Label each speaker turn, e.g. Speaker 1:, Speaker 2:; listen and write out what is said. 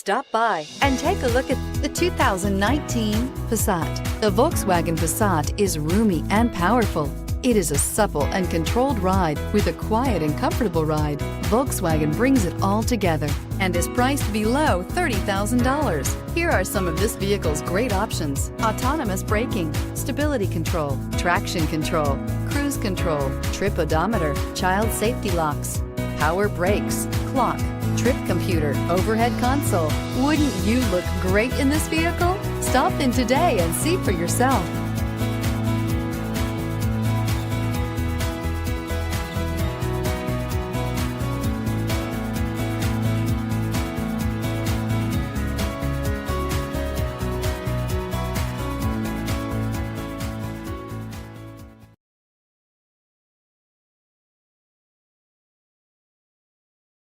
Speaker 1: Stop by and take a look at the 2019 Passat. The Volkswagen Passat is roomy and powerful. It is a supple and controlled ride with a quiet and comfortable ride. Volkswagen brings it all together and is priced below $30,000. Here are some of this vehicle's great options: autonomous braking, stability control, traction control, cruise control, trip odometer, child safety locks, power brakes, clock, trip computer, overhead console. Wouldn't you look great in this vehicle? Stop in today and see for yourself.